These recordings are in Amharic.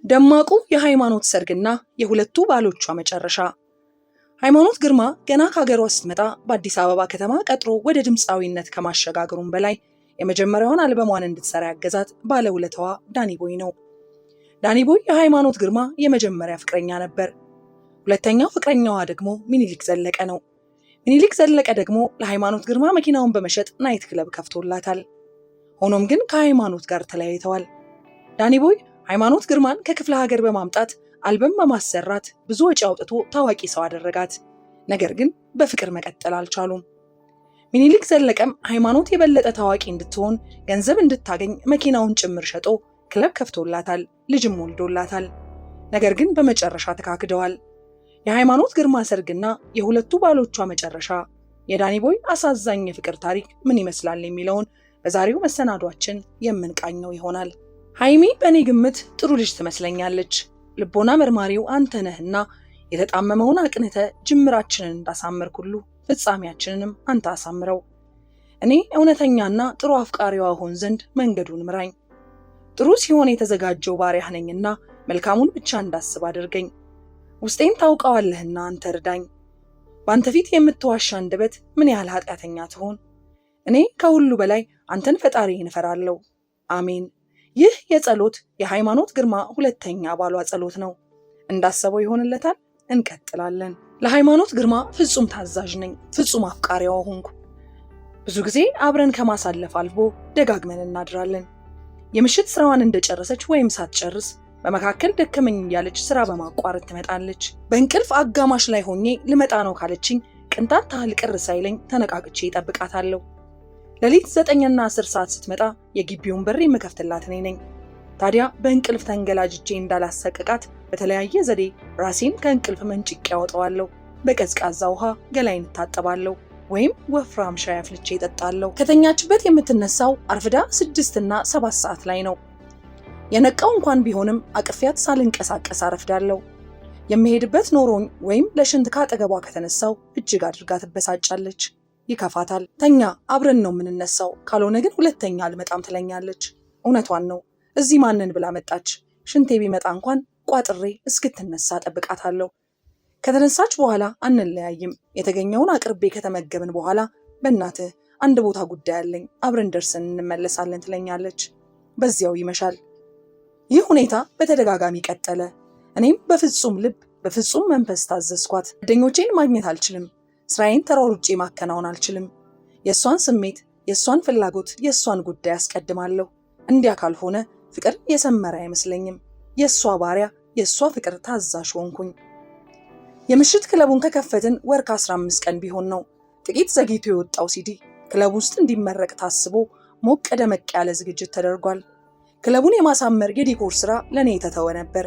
ደማቁ የሃይማኖት ሰርግና የሁለቱ ባሎቿ መጨረሻ። ሃይማኖት ግርማ ገና ከሀገሯ ስትመጣ በአዲስ አበባ ከተማ ቀጥሮ ወደ ድምፃዊነት ከማሸጋገሩም በላይ የመጀመሪያውን አልበሟን እንድትሰራ ያገዛት ባለውለታዋ ዳኒ ቦይ ነው። ዳኒ ቦይ የሃይማኖት ግርማ የመጀመሪያ ፍቅረኛ ነበር። ሁለተኛው ፍቅረኛዋ ደግሞ ሚኒሊክ ዘለቀ ነው። ሚኒሊክ ዘለቀ ደግሞ ለሃይማኖት ግርማ መኪናውን በመሸጥ ናይት ክለብ ከፍቶላታል። ሆኖም ግን ከሃይማኖት ጋር ተለያይተዋል። ዳኒ ቦይ ሃይማኖት ግርማን ከክፍለ ሀገር በማምጣት አልበም በማሰራት ብዙ ወጪ አውጥቶ ታዋቂ ሰው አደረጋት። ነገር ግን በፍቅር መቀጠል አልቻሉም። ሚኒሊክ ዘለቀም ሃይማኖት የበለጠ ታዋቂ እንድትሆን ገንዘብ እንድታገኝ መኪናውን ጭምር ሸጦ ክለብ ከፍቶላታል፣ ልጅም ወልዶላታል። ነገር ግን በመጨረሻ ተካክደዋል። የሃይማኖት ግርማ ሰርግና የሁለቱ ባሎቿ መጨረሻ፣ የዳኒ ቦይ አሳዛኝ የፍቅር ታሪክ ምን ይመስላል የሚለውን በዛሬው መሰናዷችን የምንቃኘው ይሆናል። ሃይሚ በእኔ ግምት ጥሩ ልጅ ትመስለኛለች። ልቦና መርማሪው አንተ ነህና የተጣመመውን አቅንተ ጅምራችንን እንዳሳመርክ ሁሉ ፍጻሜያችንንም አንተ አሳምረው። እኔ እውነተኛና ጥሩ አፍቃሪዋ ሆን ዘንድ መንገዱን ምራኝ። ጥሩ ሲሆን የተዘጋጀው ባሪያህ ነኝና መልካሙን ብቻ እንዳስብ አድርገኝ። ውስጤን ታውቀዋለህና አንተ እርዳኝ። በአንተ ፊት የምትዋሻ አንደበት ምን ያህል ኃጢአተኛ ትሆን። እኔ ከሁሉ በላይ አንተን ፈጣሪን እፈራለሁ። አሜን። ይህ የጸሎት የሃይማኖት ግርማ ሁለተኛ ባሏ ጸሎት ነው። እንዳሰበው ይሆንለታል። እንቀጥላለን። ለሃይማኖት ግርማ ፍጹም ታዛዥ ነኝ፣ ፍጹም አፍቃሪዋ ሆንኩ። ብዙ ጊዜ አብረን ከማሳለፍ አልፎ ደጋግመን እናድራለን። የምሽት ስራዋን እንደጨረሰች ወይም ሳትጨርስ በመካከል ደከመኝ እያለች ስራ በማቋረጥ ትመጣለች። በእንቅልፍ አጋማሽ ላይ ሆኜ ልመጣ ነው ካለችኝ ቅንጣት ታህል ቅር ሳይለኝ ተነቃቅቼ ይጠብቃታለሁ። ሌሊት 9 እና 10 ሰዓት ስትመጣ የግቢውን በር የምከፍትላት እኔ ነኝ። ታዲያ በእንቅልፍ ተንገላጅቼ እንዳላሰቅቃት በተለያየ ዘዴ ራሴን ከእንቅልፍ መንጭቄ ያወጣዋለሁ። በቀዝቃዛ ውሃ ገላይን እታጠባለሁ ወይም ወፍራም ሻይ አፍልቼ እጠጣለሁ። ከተኛችበት የምትነሳው አርፍዳ 6 እና 7 ሰዓት ላይ ነው። የነቃው እንኳን ቢሆንም አቅፊያት ሳልንቀሳቀስ አረፍዳለሁ። የምሄድበት ኖሮኝ ወይም ለሽንት ካጠገቧ ከተነሳው እጅግ አድርጋ ትበሳጫለች፣ ይከፋታል። ተኛ፣ አብረን ነው የምንነሳው፣ ካልሆነ ግን ሁለተኛ አልመጣም ትለኛለች። እውነቷን ነው። እዚህ ማንን ብላ መጣች? ሽንቴ ቢመጣ እንኳን ቋጥሬ እስክትነሳ ጠብቃታለሁ። ከተነሳች በኋላ አንለያይም። የተገኘውን አቅርቤ ከተመገብን በኋላ በእናትህ አንድ ቦታ ጉዳይ አለኝ፣ አብረን ደርሰን እንመለሳለን ትለኛለች። በዚያው ይመሻል። ይህ ሁኔታ በተደጋጋሚ ቀጠለ። እኔም በፍጹም ልብ በፍጹም መንፈስ ታዘዝኳት። ጓደኞቼን ማግኘት አልችልም። ስራዬን ተሯሩጬ ማከናወን አልችልም። የእሷን ስሜት፣ የእሷን ፍላጎት፣ የእሷን ጉዳይ አስቀድማለሁ። እንዲያ ካልሆነ ፍቅር የሰመረ አይመስለኝም። የእሷ ባሪያ፣ የእሷ ፍቅር ታዛዥ ሆንኩኝ። የምሽት ክለቡን ከከፈትን ወር ከ15 ቀን ቢሆን ነው። ጥቂት ዘግይቶ የወጣው ሲዲ ክለቡ ውስጥ እንዲመረቅ ታስቦ ሞቅ ደመቅ ያለ ዝግጅት ተደርጓል። ክለቡን የማሳመር የዲኮር ስራ ለኔ የተተወ ነበር።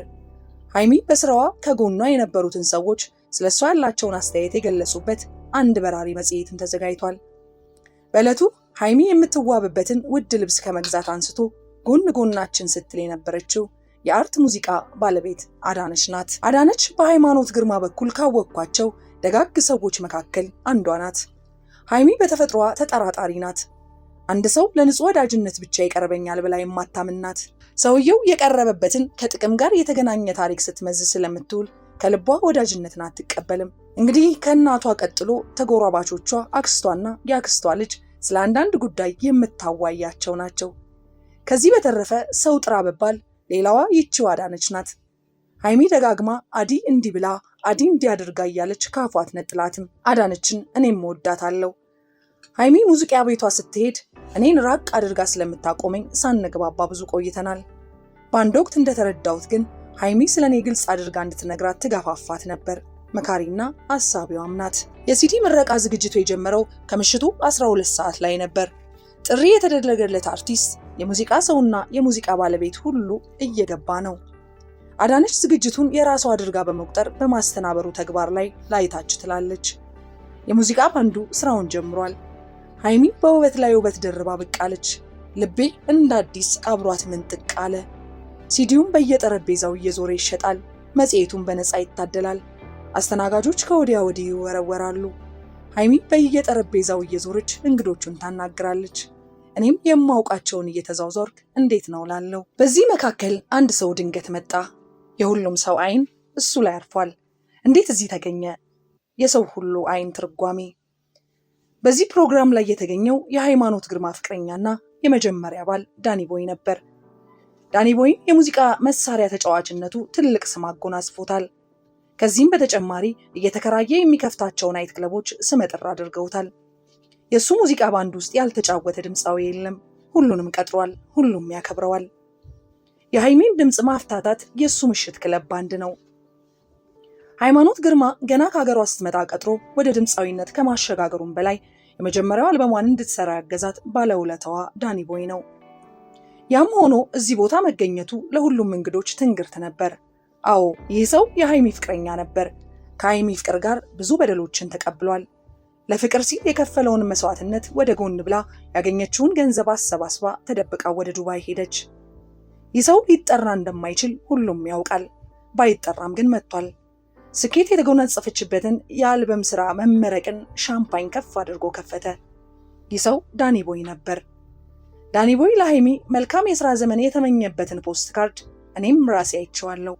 ሃይሚ በስራዋ ከጎኗ የነበሩትን ሰዎች ስለሷ ያላቸውን አስተያየት የገለጹበት አንድ በራሪ መጽሔትም ተዘጋጅቷል። በዕለቱ ሃይሚ የምትዋብበትን ውድ ልብስ ከመግዛት አንስቶ ጎን ጎናችን ስትል የነበረችው የአርት ሙዚቃ ባለቤት አዳነች ናት። አዳነች በሃይማኖት ግርማ በኩል ካወቅኳቸው ደጋግ ሰዎች መካከል አንዷ ናት። ሃይሚ በተፈጥሯ ተጠራጣሪ ናት። አንድ ሰው ለንጹህ ወዳጅነት ብቻ ይቀርበኛል ብላ የማታምን ናት። ሰውየው የቀረበበትን ከጥቅም ጋር የተገናኘ ታሪክ ስትመዝ ስለምትውል ከልቧ ወዳጅነትን አትቀበልም። እንግዲህ ከእናቷ ቀጥሎ ተጎራባቾቿ አክስቷና የአክስቷ ልጅ ስለ አንዳንድ ጉዳይ የምታዋያቸው ናቸው። ከዚህ በተረፈ ሰው ጥራ በባል ሌላዋ ይቺው አዳነች ናት። ሃይሚ ደጋግማ አዲ እንዲህ ብላ አዲ እንዲያደርጋ እያለች ካፏ አትነጥላትም። አዳነችን እኔም እወዳታለሁ። ሃይሚ ሙዚቃ ቤቷ ስትሄድ እኔን ራቅ አድርጋ ስለምታቆመኝ ሳንግባባ ብዙ ቆይተናል። በአንድ ወቅት እንደተረዳሁት ግን ሃይሚ ስለኔ ግልጽ አድርጋ እንድትነግራት ትገፋፋት ነበር። መካሪና አሳቢዋም ናት። የሲዲ ምረቃ ዝግጅቱ የጀመረው ከምሽቱ 12 ሰዓት ላይ ነበር። ጥሪ የተደረገለት አርቲስት፣ የሙዚቃ ሰውና የሙዚቃ ባለቤት ሁሉ እየገባ ነው። አዳነች ዝግጅቱን የራሷ አድርጋ በመቁጠር በማስተናበሩ ተግባር ላይ ላይታች ትላለች። የሙዚቃ ባንዱ ስራውን ጀምሯል። ሃይሚ በውበት ላይ ውበት ደርባ ብቅ አለች። ልቤ እንደ አዲስ አብሯት ምንጥቅ አለ። ሲዲውም በየጠረጴዛው እየዞረ ይሸጣል። መጽሔቱን በነፃ ይታደላል። አስተናጋጆች ከወዲያ ወዲህ ይወረወራሉ። ሃይሚ በየጠረጴዛው እየዞረች እንግዶቹን ታናግራለች። እኔም የማውቃቸውን እየተዛውዘርኩ እንዴት ነው ላለው። በዚህ መካከል አንድ ሰው ድንገት መጣ። የሁሉም ሰው አይን እሱ ላይ አርፏል። እንዴት እዚህ ተገኘ? የሰው ሁሉ አይን ትርጓሜ። በዚህ ፕሮግራም ላይ የተገኘው የሃይማኖት ግርማ ፍቅረኛና የመጀመሪያ ባል ዳኒ ቦይ ነበር። ዳኒ ቦይ የሙዚቃ መሳሪያ ተጫዋችነቱ ትልቅ ስም አጎናጽፎታል። ከዚህም በተጨማሪ እየተከራየ የሚከፍታቸው ናይት ክለቦች ስመጥር አድርገውታል። የእሱ ሙዚቃ ባንድ ውስጥ ያልተጫወተ ድምፃዊ የለም። ሁሉንም ቀጥሯል፣ ሁሉም ያከብረዋል። የሃይሚን ድምፅ ማፍታታት የእሱ ምሽት ክለብ ባንድ ነው። ሃይማኖት ግርማ ገና ከሀገሯ ስትመጣ ቀጥሮ ወደ ድምፃዊነት ከማሸጋገሩም በላይ የመጀመሪያው አልበሟን እንድትሰራ ያገዛት ባለውለታዋ ዳኒ ቦይ ነው። ያም ሆኖ እዚህ ቦታ መገኘቱ ለሁሉም እንግዶች ትንግርት ነበር። አዎ ይህ ሰው የሃይሚ ፍቅረኛ ነበር። ከሃይሚ ፍቅር ጋር ብዙ በደሎችን ተቀብሏል። ለፍቅር ሲል የከፈለውን መስዋዕትነት ወደ ጎን ብላ ያገኘችውን ገንዘብ አሰባስባ ተደብቃ ወደ ዱባይ ሄደች። ይህ ሰው ሊጠራ እንደማይችል ሁሉም ያውቃል። ባይጠራም ግን መጥቷል። ስኬት የተጎናጸፈችበትን የአልበም ስራ መመረቅን ሻምፓኝ ከፍ አድርጎ ከፈተ። ይህ ሰው ዳኒ ቦይ ነበር። ዳኒ ቦይ ለሃይሚ መልካም የሥራ ዘመን የተመኘበትን ፖስት ካርድ እኔም ራሴ አይቼዋለሁ።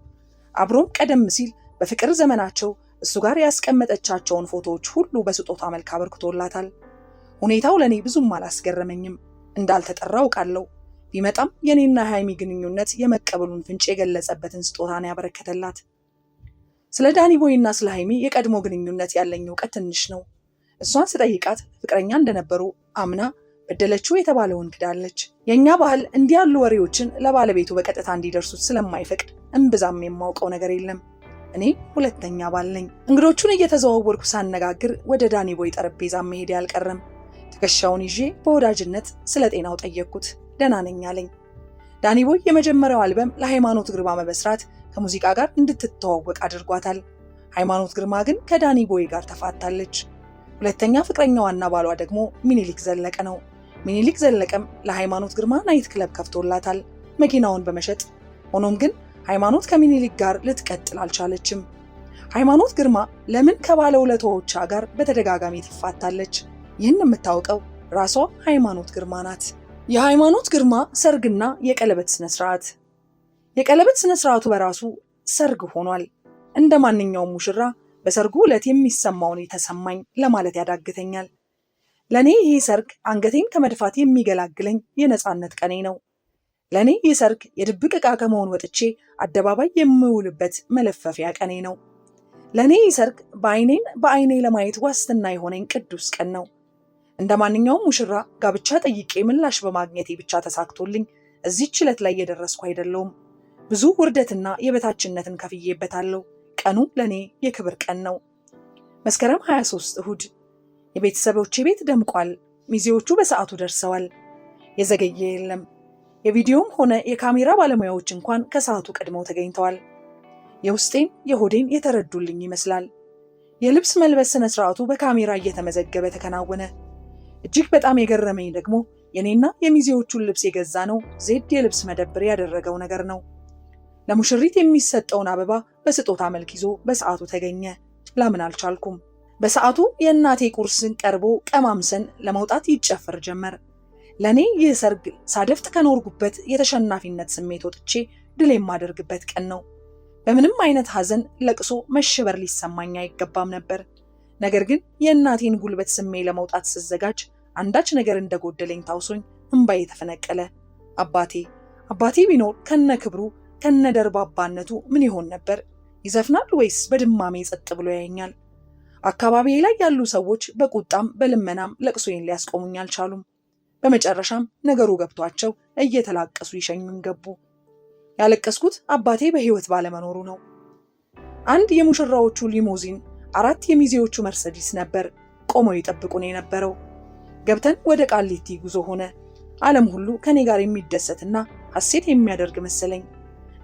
አብሮም ቀደም ሲል በፍቅር ዘመናቸው እሱ ጋር ያስቀመጠቻቸውን ፎቶዎች ሁሉ በስጦታ መልክ አበርክቶላታል። ሁኔታው ለኔ ብዙም አላስገረመኝም። እንዳልተጠራ አውቃለሁ። ቢመጣም የኔና ሃይሚ ግንኙነት የመቀበሉን ፍንጭ የገለጸበትን ስጦታን ያበረከተላት። ስለ ዳኒ ቦይና ስለ ሃይሚ የቀድሞ ግንኙነት ያለኝ እውቀት ትንሽ ነው። እሷን ስጠይቃት ፍቅረኛ እንደነበሩ አምና በደለችው የተባለውን ክዳለች። የኛ ባህል እንዲህ ያሉ ወሬዎችን ለባለቤቱ በቀጥታ እንዲደርሱት ስለማይፈቅድ እምብዛም የማውቀው ነገር የለም። እኔ ሁለተኛ ባል ነኝ። እንግዶቹን እየተዘዋወርኩ ሳነጋግር ወደ ዳኒ ቦይ ጠረጴዛ መሄድ ያልቀረም። ትከሻውን ይዤ በወዳጅነት ስለ ጤናው ጠየቅኩት። ደህና ነኝ አለኝ። ዳኒ ቦይ የመጀመሪያው አልበም ለሃይማኖት ግርማ መበስራት ከሙዚቃ ጋር እንድትተዋወቅ አድርጓታል። ሃይማኖት ግርማ ግን ከዳኒ ቦይ ጋር ተፋታለች። ሁለተኛ ፍቅረኛዋና ባሏ ደግሞ ሚኒሊክ ዘለቀ ነው። ሚኒሊክ ዘለቀም ለሃይማኖት ግርማ ናይት ክለብ ከፍቶላታል መኪናውን በመሸጥ። ሆኖም ግን ሃይማኖት ከሚኒሊክ ጋር ልትቀጥል አልቻለችም። ሃይማኖት ግርማ ለምን ከባለውለታዎቿ ጋር በተደጋጋሚ ትፋታለች? ይህን የምታውቀው ራሷ ሃይማኖት ግርማ ናት። የሃይማኖት ግርማ ሰርግና የቀለበት ስነስርዓት። የቀለበት ስነስርዓቱ በራሱ ሰርግ ሆኗል። እንደ ማንኛውም ሙሽራ በሰርጉ ዕለት የሚሰማውን የተሰማኝ ለማለት ያዳግተኛል። ለኔ ይህ ሰርግ አንገቴን ከመድፋት የሚገላግለኝ የነፃነት ቀኔ ነው። ለኔ ይህ ሰርግ የድብቅ ዕቃ ከመሆን ወጥቼ አደባባይ የምውልበት መለፈፊያ ቀኔ ነው። ለኔ ይህ ሰርግ በአይኔ ለማየት ዋስትና የሆነኝ ቅዱስ ቀን ነው። እንደ ማንኛውም ሙሽራ ጋብቻ ጠይቄ ምላሽ በማግኘቴ ብቻ ተሳክቶልኝ እዚህች ዕለት ላይ የደረስኩ አይደለውም። ብዙ ውርደትና የበታችነትን ከፍዬበታለሁ። ቀኑ ለኔ የክብር ቀን ነው። መስከረም 23 እሁድ። የቤተሰቦቼ ቤት ደምቋል። ሚዜዎቹ በሰዓቱ ደርሰዋል። የዘገየ የለም። የቪዲዮም ሆነ የካሜራ ባለሙያዎች እንኳን ከሰዓቱ ቀድመው ተገኝተዋል። የውስጤን የሆዴን የተረዱልኝ ይመስላል። የልብስ መልበስ ስነ ስርዓቱ በካሜራ እየተመዘገበ ተከናወነ። እጅግ በጣም የገረመኝ ደግሞ የኔና የሚዜዎቹን ልብስ የገዛ ነው ዜድ የልብስ መደብር ያደረገው ነገር ነው። ለሙሽሪት የሚሰጠውን አበባ በስጦታ መልክ ይዞ በሰዓቱ ተገኘ። ላምን አልቻልኩም። በሰዓቱ የእናቴ ቁርስን ቀርቦ ቀማምሰን ለመውጣት ይጨፈር ጀመር። ለኔ ይህ ሰርግ ሳደፍት ከኖርጉበት የተሸናፊነት ስሜት ወጥቼ ድል የማደርግበት ቀን ነው። በምንም አይነት ሐዘን፣ ለቅሶ፣ መሸበር ሊሰማኝ አይገባም ነበር። ነገር ግን የእናቴን ጉልበት ስሜ ለመውጣት ስዘጋጅ አንዳች ነገር እንደጎደለኝ ታውሶኝ እንባዬ ተፈነቀለ። አባቴ ቢኖር ከነ ክብሩ ከነ ደርባባነቱ ምን ይሆን ነበር? ይዘፍናል ወይስ በድማሜ ጸጥ ብሎ ያየኛል? አካባቢዬ ላይ ያሉ ሰዎች በቁጣም በልመናም ለቅሶዬን ሊያስቆሙኝ አልቻሉም። በመጨረሻም ነገሩ ገብቷቸው እየተላቀሱ ይሸኙኝ ገቡ። ያለቀስኩት አባቴ በህይወት ባለመኖሩ ነው። አንድ የሙሽራዎቹ ሊሞዚን፣ 4 የሚዜዎቹ መርሰዲስ ነበር ቆመው ይጠብቁን የነበረው። ገብተን ወደ ቃሊቲ ጉዞ ሆነ። ዓለም ሁሉ ከኔ ጋር የሚደሰትና ሐሴት የሚያደርግ መሰለኝ።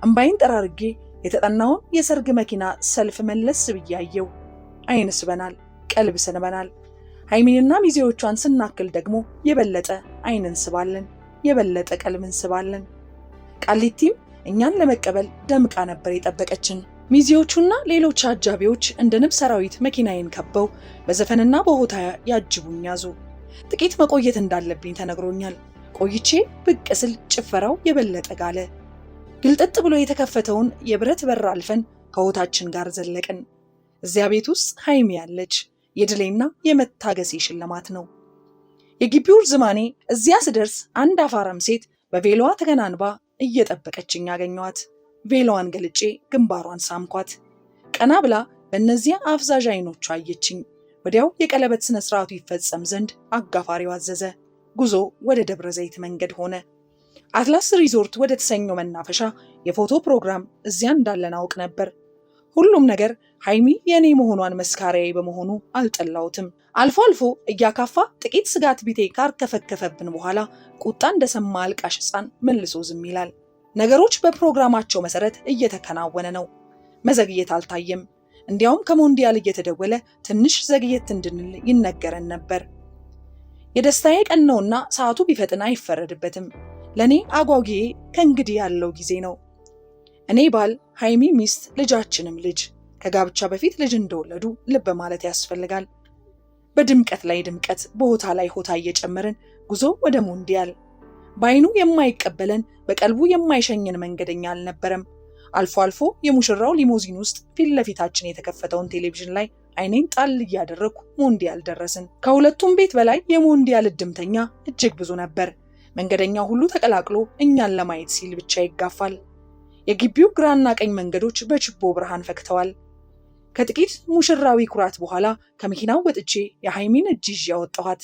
እምባይን ጠራርጌ የተጠናውን የሰርግ መኪና ሰልፍ መለስ ብያየው። አይን ስበናል፣ ቀልብ ስንበናል። ሃይሚንና ሚዜዎቿን ስናክል ደግሞ የበለጠ አይንን ስባለን፣ የበለጠ ቀልብን ስባለን። ቃሊቲም እኛን ለመቀበል ደምቃ ነበር የጠበቀችን። ሚዜዎቹና ሌሎች አጃቢዎች እንደ ንብ ሰራዊት መኪናዬን ከበው በዘፈንና በሆታ ያጅቡኝ ያዙ። ጥቂት መቆየት እንዳለብኝ ተነግሮኛል። ቆይቼ ብቅ ስል ጭፈራው የበለጠ ጋለ። ግልጥጥ ብሎ የተከፈተውን የብረት በር አልፈን ከሆታችን ጋር ዘለቅን። እዚያ ቤት ውስጥ ሃይሚ ያለች። የድሌና የመታገሴ ሽልማት ነው። የግቢው ርዝማኔ እዚያ ስደርስ አንድ አፋራም ሴት በቬሎዋ ተከናንባ እየጠበቀችኝ አገኘኋት። ቬሎዋን ገልጬ ግንባሯን ሳምኳት። ቀና ብላ በእነዚያ አፍዛዥ አይኖቿ አየችኝ። ወዲያው የቀለበት ስነ ስርዓቱ ይፈጸም ዘንድ አጋፋሪው አዘዘ። ጉዞ ወደ ደብረ ዘይት መንገድ ሆነ። አትላስ ሪዞርት ወደ ተሰኘው መናፈሻ የፎቶ ፕሮግራም እዚያ እንዳለን አውቅ ነበር። ሁሉም ነገር ሃይሚ የኔ መሆኗን መስካሪያዬ በመሆኑ አልጠላውትም። አልፎ አልፎ እያካፋ ጥቂት ስጋት ቢቴ ካርከፈከፈብን በኋላ ቁጣ እንደሰማ አልቃሽ ሕፃን መልሶ ዝም ይላል። ነገሮች በፕሮግራማቸው መሰረት እየተከናወነ ነው። መዘግየት አልታየም። እንዲያውም ከሞንዲያል እየተደወለ ትንሽ ዘግየት እንድንል ይነገረን ነበር። የደስታዬ ቀን ነውና ሰዓቱ ቢፈጥን አይፈረድበትም። ለኔ አጓጊዬ ከእንግዲህ ያለው ጊዜ ነው። እኔ ባል፣ ሃይሚ ሚስት፣ ልጃችንም ልጅ። ከጋብቻ በፊት ልጅ እንደወለዱ ልብ ማለት ያስፈልጋል። በድምቀት ላይ ድምቀት፣ በሆታ ላይ ሆታ እየጨመርን ጉዞ ወደ ሞንዲያል። በአይኑ የማይቀበለን በቀልቡ የማይሸኝን መንገደኛ አልነበረም። አልፎ አልፎ የሙሽራው ሊሞዚን ውስጥ ፊት ለፊታችን የተከፈተውን ቴሌቪዥን ላይ አይኔን ጣል እያደረግኩ ሞንዲያል ደረስን። ከሁለቱም ቤት በላይ የሞንዲያል እድምተኛ እጅግ ብዙ ነበር። መንገደኛው ሁሉ ተቀላቅሎ እኛን ለማየት ሲል ብቻ ይጋፋል። የግቢው ግራና ቀኝ መንገዶች በችቦ ብርሃን ፈክተዋል። ከጥቂት ሙሽራዊ ኩራት በኋላ ከመኪናው ወጥቼ የሃይሚን እጅ ይዤ አወጣኋት።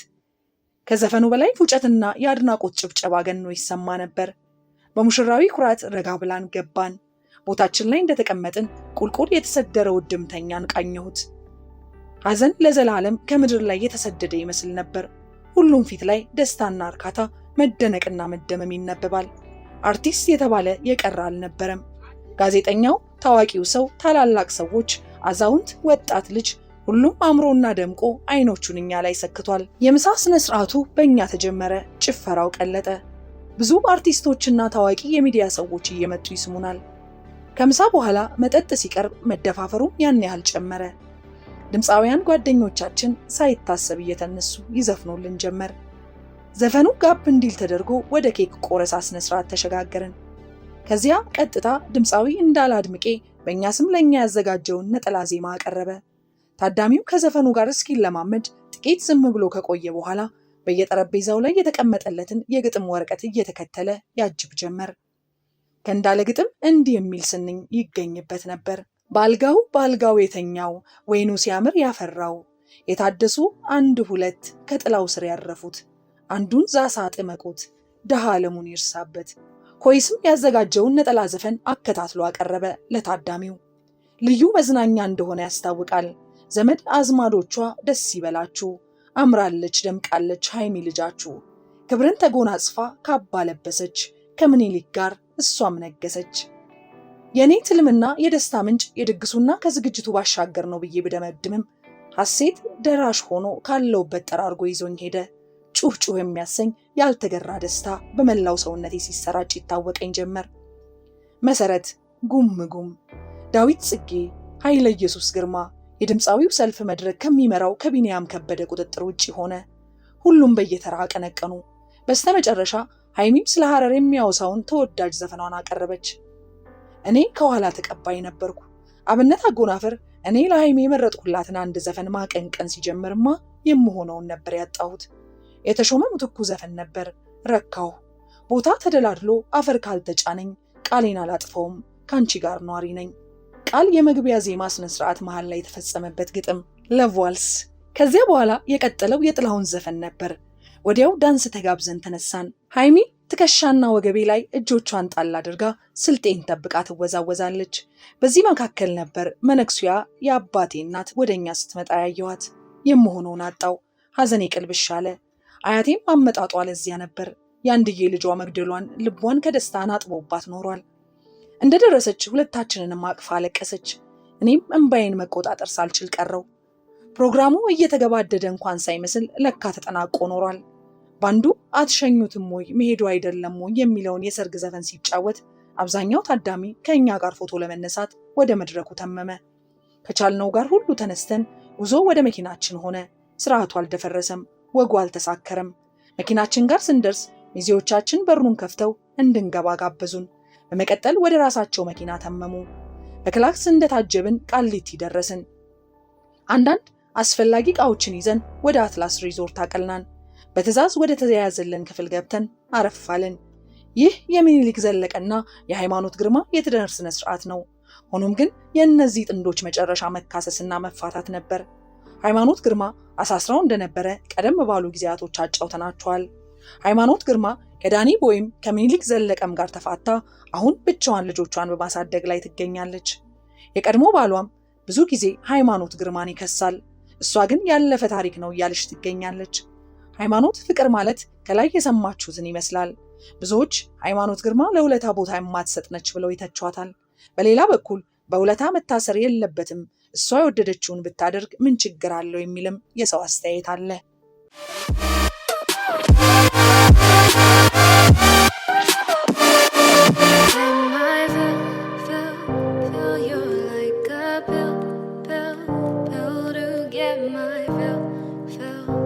ከዘፈኑ በላይ ፉጨትና የአድናቆት ጭብጨባ ገኖ ይሰማ ነበር። በሙሽራዊ ኩራት ረጋ ብላን ገባን። ቦታችን ላይ እንደተቀመጥን ቁልቁል የተሰደረው እድምተኛን ቃኘሁት። ሐዘን ለዘላለም ከምድር ላይ የተሰደደ ይመስል ነበር። ሁሉም ፊት ላይ ደስታና እርካታ፣ መደነቅና መደመም ይነበባል። አርቲስት የተባለ የቀረ አልነበረም። ጋዜጠኛው፣ ታዋቂው ሰው፣ ታላላቅ ሰዎች፣ አዛውንት፣ ወጣት ልጅ፣ ሁሉም አምሮና ደምቆ አይኖቹን እኛ ላይ ሰክቷል። የምሳ ስነ ስርዓቱ በእኛ ተጀመረ። ጭፈራው ቀለጠ። ብዙ አርቲስቶችና ታዋቂ የሚዲያ ሰዎች እየመጡ ይስሙናል። ከምሳ በኋላ መጠጥ ሲቀርብ መደፋፈሩ ያን ያህል ጨመረ። ድምፃውያን ጓደኞቻችን ሳይታሰብ እየተነሱ ይዘፍኑልን ጀመር። ዘፈኑ ጋብ እንዲል ተደርጎ ወደ ኬክ ቆረሳ ስነ ስርዓት ተሸጋገርን። ከዚያ ቀጥታ ድምፃዊ እንዳለ አድምቄ በእኛ ስም ለእኛ ያዘጋጀውን ነጠላ ዜማ አቀረበ። ታዳሚው ከዘፈኑ ጋር እስኪለማመድ ጥቂት ዝም ብሎ ከቆየ በኋላ በየጠረጴዛው ላይ የተቀመጠለትን የግጥም ወረቀት እየተከተለ ያጅብ ጀመር። ከእንዳለ ግጥም እንዲህ የሚል ስንኝ ይገኝበት ነበር። በአልጋው የተኛው ወይኑ ሲያምር ያፈራው፣ የታደሱ አንድ ሁለት ከጥላው ስር ያረፉት፣ አንዱን ዛሳ ጥመቁት ደሃ ዓለሙን ይርሳበት። ኮይስም ያዘጋጀውን ነጠላ ዘፈን አከታትሎ አቀረበ ለታዳሚው። ልዩ መዝናኛ እንደሆነ ያስታውቃል። ዘመድ አዝማዶቿ ደስ ይበላችሁ፣ አምራለች ደምቃለች ሃይሚ ልጃችሁ፣ ክብርን ተጎናጽፋ ካባ ለበሰች፣ ከምኒልክ ጋር እሷም ነገሰች። የኔ ትልምና የደስታ ምንጭ የድግሱና ከዝግጅቱ ባሻገር ነው ብዬ ብደመድምም ሐሴት ደራሽ ሆኖ ካለውበት ጠራርጎ ይዞኝ ሄደ። ጩህ ጩህ የሚያሰኝ ያልተገራ ደስታ በመላው ሰውነቴ ሲሰራጭ ይታወቀኝ ጀመር። መሰረት ጉም፣ ዳዊት ጽጌ፣ ኃይለ ኢየሱስ ግርማ የድምፃዊው ሰልፍ መድረክ ከሚመራው ከቢንያም ከበደ ቁጥጥር ውጭ ሆነ። ሁሉም በየተራ አቀነቀኑ። በስተመጨረሻ ሃይሚም ስለ ሐረር የሚያወሳውን ተወዳጅ ዘፈኗን አቀረበች። እኔ ከኋላ ተቀባይ ነበርኩ። አብነት አጎናፍር እኔ ለሃይሚ የመረጥኩላትን አንድ ዘፈን ማቀንቀን ሲጀምርማ የምሆነውን ነበር ያጣሁት። የተሾመ ምትኩ ዘፈን ነበር። ረካሁ። ቦታ ተደላድሎ አፈር ካልተጫነኝ ቃሌን አላጥፈውም፣ ካንቺ ጋር ኗሪ ነኝ። ቃል የመግቢያ ዜማ ስነ ስርዓት መሃል ላይ የተፈጸመበት ግጥም ለቫልስ። ከዚያ በኋላ የቀጠለው የጥላሁን ዘፈን ነበር። ወዲያው ዳንስ ተጋብዘን ተነሳን። ሃይሚ ትከሻና ወገቤ ላይ እጆቿን ጣል አድርጋ ስልጤን ጠብቃ ትወዛወዛለች። በዚህ መካከል ነበር መነኩሲያ የአባቴ እናት ወደኛ ስትመጣ ያየኋት። የምሆነውን አጣው። ሐዘኔ ቅልብሽ አለ። አያቴም አመጣጧ ለዚያ ነበር። የአንድዬ ልጇ መግደሏን ልቧን ከደስታ አጥቦባት ኖሯል። እንደደረሰች ሁለታችንንም አቅፋ አለቀሰች። እኔም እንባዬን መቆጣጠር ሳልችል ቀረው። ፕሮግራሙ እየተገባደደ እንኳን ሳይመስል ለካ ተጠናቆ ኖሯል። ባንዱ አትሸኙትም ወይ መሄዱ አይደለም ወይ የሚለውን የሰርግ ዘፈን ሲጫወት አብዛኛው ታዳሚ ከእኛ ጋር ፎቶ ለመነሳት ወደ መድረኩ ተመመ። ከቻልነው ጋር ሁሉ ተነስተን ጉዞ ወደ መኪናችን ሆነ። ስርዓቱ አልደፈረሰም፣ ወጉ አልተሳከረም። መኪናችን ጋር ስንደርስ ሚዜዎቻችን በሩን ከፍተው እንድንገባ ጋበዙን። በመቀጠል ወደ ራሳቸው መኪና ተመሙ። በክላክስ እንደታጀብን ቃሊቲ ደረስን። አንዳንድ አስፈላጊ ዕቃዎችን ይዘን ወደ አትላስ ሪዞርት አቀልናን። በትዕዛዝ ወደ ተያያዘልን ክፍል ገብተን አረፋልን። ይህ የሚኒሊክ ዘለቀና የሃይማኖት ግርማ የትዳር ስነ ስርዓት ነው። ሆኖም ግን የእነዚህ ጥንዶች መጨረሻ መካሰስና መፋታት ነበር። ሃይማኖት ግርማ አሳስራው እንደነበረ ቀደም ባሉ ጊዜያቶች አጫውተናቸዋል። ሃይማኖት ግርማ ከዳኒ ቦይም ከሚኒሊክ ዘለቀም ጋር ተፋታ አሁን ብቻዋን ልጆቿን በማሳደግ ላይ ትገኛለች። የቀድሞ ባሏም ብዙ ጊዜ ሃይማኖት ግርማን ይከሳል። እሷ ግን ያለፈ ታሪክ ነው እያለች ትገኛለች። ሃይማኖት ፍቅር ማለት ከላይ የሰማችሁትን ይመስላል። ብዙዎች ሃይማኖት ግርማ ለውለታ ቦታ የማትሰጥ ነች ብለው ይተቿታል። በሌላ በኩል በውለታ መታሰር የለበትም፣ እሷ የወደደችውን ብታደርግ ምን ችግር አለው የሚልም የሰው አስተያየት አለ። fell